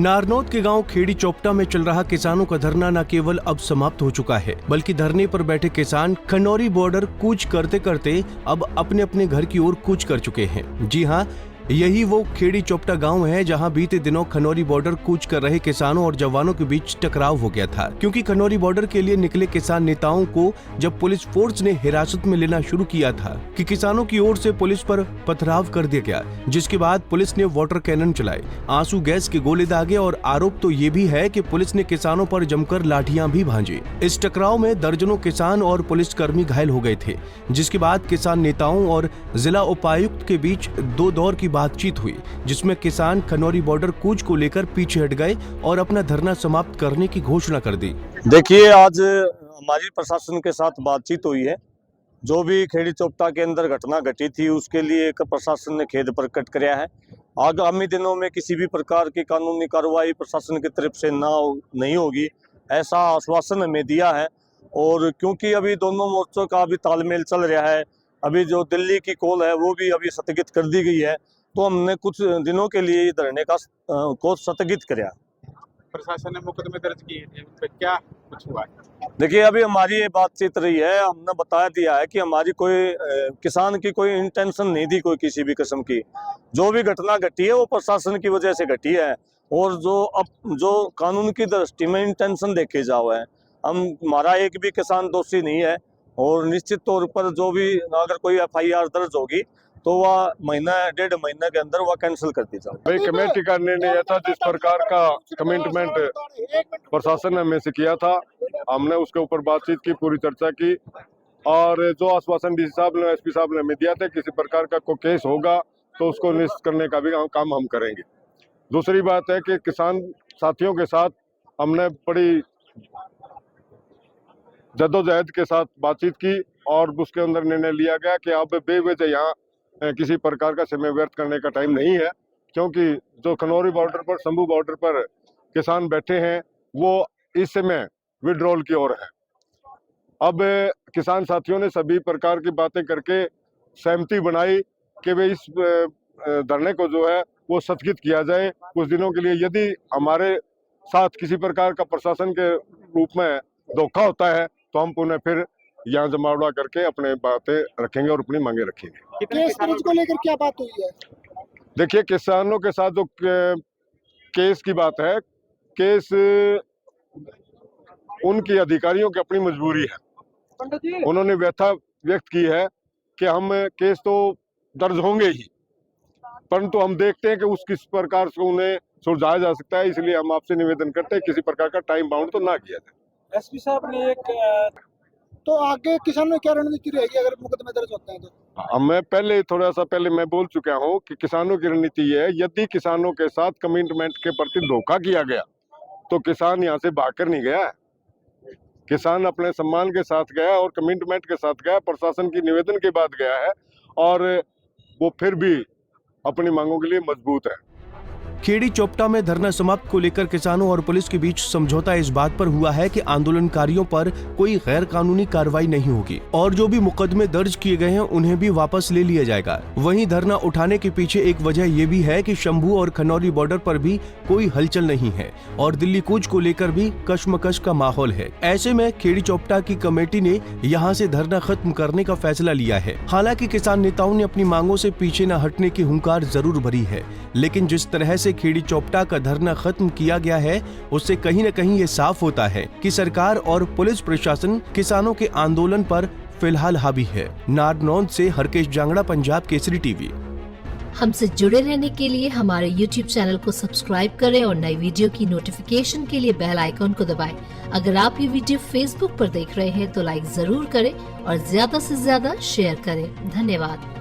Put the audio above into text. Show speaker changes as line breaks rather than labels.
नारनौद के गांव खेड़ी चोपटा में चल रहा किसानों का धरना न केवल अब समाप्त हो चुका है, बल्कि धरने पर बैठे किसान खनौरी बॉर्डर कूच करते करते अब अपने अपने घर की ओर कूच कर चुके हैं। जी हां, यही वो खेड़ी चोपटा गांव है जहां बीते दिनों खनौरी बॉर्डर कूच कर रहे किसानों और जवानों के बीच टकराव हो गया था, क्योंकि खनौरी बॉर्डर के लिए निकले किसान नेताओं को जब पुलिस फोर्स ने हिरासत में लेना शुरू किया था कि किसानों की ओर से पुलिस पर पथराव कर दिया गया, जिसके बाद पुलिस ने वाटर कैनन चलाए, आंसू गैस के गोले दागे और आरोप तो ये भी है कि पुलिस ने किसानों पर जमकर लाठियां भी भांजी। इस टकराव में दर्जनों किसान और पुलिसकर्मी घायल हो गए थे, जिसके बाद किसान नेताओं और जिला उपायुक्त के बीच दो दौर की बातचीत हुई, जिसमें किसान खनौरी बॉर्डर कूच को लेकर पीछे हट गए और अपना धरना समाप्त करने की घोषणा कर दी।
देखिए, आज हमारी प्रशासन के साथ बातचीत हुई है। जो भी खेड़ी चोपटा के अंदर घटना घटी थी उसके लिए प्रशासन ने खेद प्रकट किया है। आगामी दिनों में किसी भी प्रकार की कानूनी कार्रवाई प्रशासन की तरफ से नहीं होगी, ऐसा आश्वासन हमें दिया है। और क्योंकि अभी दोनों मोर्चों का अभी तालमेल चल रहा है, अभी जो दिल्ली की कॉल है वो भी अभी स्थगित कर दी गई है, तो हमने कुछ दिनों के लिए धरने का को स्थगित किया।
प्रशासन ने मुकदमे दर्ज किए थे, उन पे क्या कुछ हुआ?
देखिए, अभी हमारी ये बातचीत रही है, हमने बता दिया है कि हमारी कोई किसान की कोई इंटेंशन नहीं थी, कोई किसी भी किस्म की। जो भी घटना घटी है वो प्रशासन की वजह से घटी है, और जो कानून की दृष्टि में इंटेंशन देखे जाओ है, हमारा एक भी किसान दोषी नहीं है। और निश्चित तौर पर जो भी अगर कोई FIR दर्ज होगी तो वह महीना 1.5 महीने के अंदर वह कैंसिल कर दी जाए।
भाई, कमेटी का निर्णय था, जिस प्रकार का कमिटमेंट प्रशासन ने हमें से किया था, हमने उसके ऊपर बातचीत की, पूरी चर्चा की, और जो आश्वासन DC साहब ने, SP साहब ने हमें दिया था, किसी प्रकार का कोई केस होगा तो उसको निश्चित करने का भी काम हम करेंगे। दूसरी बात है कि किसान साथियों के साथ हमने बड़ी जद्दोजहद के साथ बातचीत की, और उसके अंदर निर्णय लिया गया कि अब बेवजह यहाँ किसी प्रकार का समय व्यर्थ करने का टाइम नहीं है, क्योंकि जो खनौरी बॉर्डर पर, शंभू बॉर्डर पर किसान बैठे हैं वो इस समय विड्रॉल की ओर है। अब किसान साथियों ने सभी प्रकार की बातें करके सहमति बनाई कि वे इस धरने को जो है वो स्थगित किया जाए कुछ दिनों के लिए। यदि हमारे साथ किसी प्रकार का प्रशासन के रूप में धोखा होता है तो हम पुनः फिर यहाँ जमावड़ा करके अपने बातें रखेंगे और अपनी मांगे रखेंगे।
केस को लेकर क्या बात हुई है?
देखिए, किसानों के साथ जो केस की बात है, केस उनकी अधिकारियों की अपनी मजबूरी है। उन्होंने व्यथा व्यक्त की है कि हम केस तो दर्ज होंगे ही, परंतु हम देखते हैं कि उस किस प्रकार से उन्हें सुलझाया जा सकता है, इसलिए हम आपसे निवेदन करते हैं किसी प्रकार का टाइम बाउंड तो ना किया जाए।
SP साहब ने एक तो आगे किसानों की क्या रणनीति रहेगी अगर मुकदमे दर्ज होते हैं तो?
मैं थोड़ा सा पहले मैं बोल चुका हूं कि किसानों की रणनीति ये है, यदि किसानों के साथ कमिटमेंट के प्रति धोखा किया गया तो किसान यहाँ से भागकर नहीं गया है। किसान अपने सम्मान के साथ गया और कमिटमेंट के साथ गया, प्रशासन की निवेदन के बाद गया है, और वो फिर भी अपनी मांगों के लिए मजबूत है।
खेड़ी चोपटा में धरना समाप्त को लेकर किसानों और पुलिस के बीच समझौता इस बात पर हुआ है कि आंदोलनकारियों पर कोई गैर कानूनी कार्रवाई नहीं होगी और जो भी मुकदमे दर्ज किए गए हैं उन्हें भी वापस ले लिया जाएगा। वहीं धरना उठाने के पीछे एक वजह ये भी है कि शंभू और खनौरी बॉर्डर पर भी कोई हलचल नहीं है और दिल्ली कूच को लेकर भी कशमकश का माहौल है। ऐसे में खेड़ी चोपटा की कमेटी ने यहाँ से धरना खत्म करने का फैसला लिया है। हालांकि किसान नेताओं ने अपनी मांगों से पीछे न हटने की हुंकार जरूर भरी है, लेकिन जिस तरह से खेड़ी चोपटा का धरना खत्म किया गया है उससे कहीं न कहीं ये साफ होता है कि सरकार और पुलिस प्रशासन किसानों के आंदोलन पर फिलहाल हावी है। नारनौद से हरकेश जांगड़ा, पंजाब केसरी TV।
हमसे जुड़े रहने के लिए हमारे YouTube चैनल को सब्सक्राइब करें और नई वीडियो की नोटिफिकेशन के लिए बेल आइकॉन को दबाएं। अगर आप ये वीडियो Facebook पर देख रहे हैं तो लाइक जरूर करें और ज्यादा से ज्यादा शेयर करें। धन्यवाद।